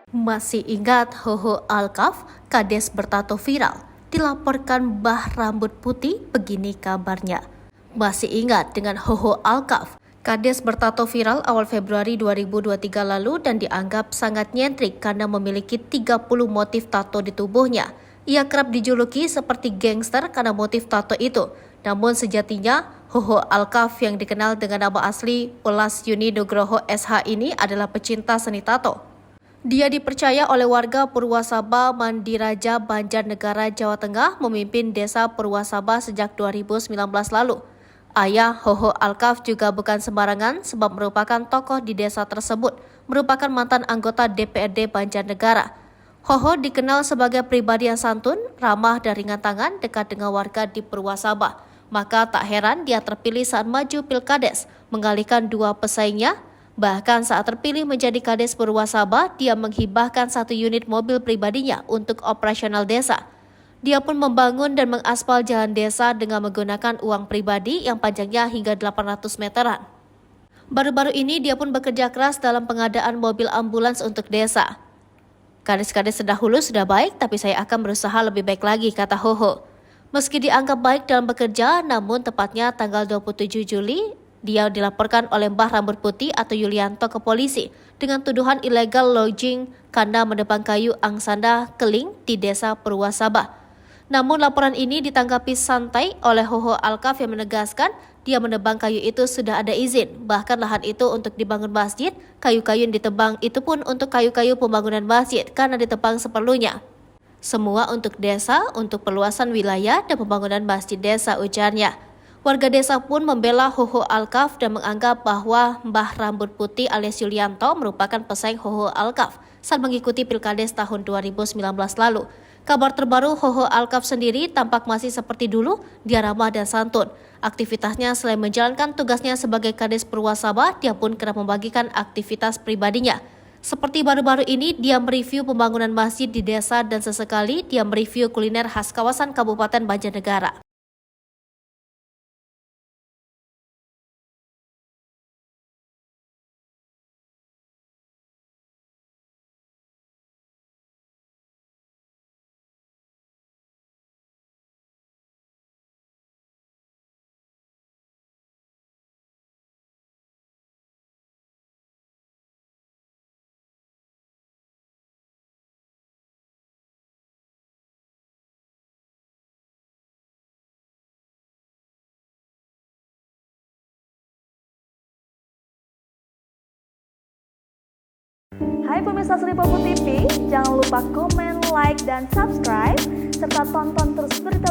Masih ingat Hoho Alkaf, kades bertato viral, dilaporkan bah rambut putih, begini kabarnya. Masih ingat dengan Hoho Alkaf, kades bertato viral awal Februari 2023 lalu dan dianggap sangat nyentrik karena memiliki 30 motif tato di tubuhnya. Ia kerap dijuluki seperti gangster karena motif tato itu. Namun sejatinya, Hoho Alkaf yang dikenal dengan nama asli Welas Yuni Nugroho SH ini adalah pecinta seni tato. Dia dipercaya oleh warga Purwasaba, Mandiraja, Banjarnegara, Jawa Tengah memimpin desa Purwasaba sejak 2019 lalu. Ayah Hoho Alkaf juga bukan sembarangan sebab merupakan tokoh di desa tersebut, merupakan mantan anggota DPRD Banjarnegara. Hoho dikenal sebagai pribadi yang santun, ramah dan ringan tangan dekat dengan warga di Purwasaba. Maka tak heran dia terpilih saat maju Pilkades, mengalihkan dua pesaingnya. Bahkan saat terpilih menjadi Kades Purwasaba, dia menghibahkan 1 unit mobil pribadinya untuk operasional desa. Dia pun membangun dan mengaspal jalan desa dengan menggunakan uang pribadi yang panjangnya hingga 800 meteran. Baru-baru ini dia pun bekerja keras dalam pengadaan mobil ambulans untuk desa. Kades-kades terdahulu sudah baik, tapi saya akan berusaha lebih baik lagi, kata Hoho. Meski dianggap baik dalam bekerja, namun tepatnya tanggal 27 Juli, dia dilaporkan oleh Mbah Rambut Putih atau Yulianto ke polisi dengan tuduhan illegal lodging karena menebang kayu angsana keling di desa Purwasaba. Namun laporan ini ditanggapi santai oleh Hoho Alkaf yang menegaskan dia menebang kayu itu sudah ada izin. Bahkan lahan itu untuk dibangun masjid, kayu-kayu yang ditebang itu pun untuk kayu-kayu pembangunan masjid karena ditebang seperlunya. Semua untuk desa, untuk perluasan wilayah dan pembangunan masjid desa, ujarnya. Warga desa pun membela Hoho Alkaf dan menganggap bahwa Mbah Rambut Putih alias Yulianto merupakan pesaing Hoho Alkaf saat mengikuti Pilkades tahun 2019 lalu. Kabar terbaru, Hoho Alkaf sendiri tampak masih seperti dulu, dia ramah dan santun. Aktivitasnya selain menjalankan tugasnya sebagai Kades Purwasaba, dia pun kerap membagikan aktivitas pribadinya. Seperti baru-baru ini, dia mereview pembangunan masjid di desa dan sesekali dia mereview kuliner khas kawasan Kabupaten Banjarnegara. Hai pemirsa Sri Popo TV, jangan lupa komen, like, dan subscribe, serta tonton terus berita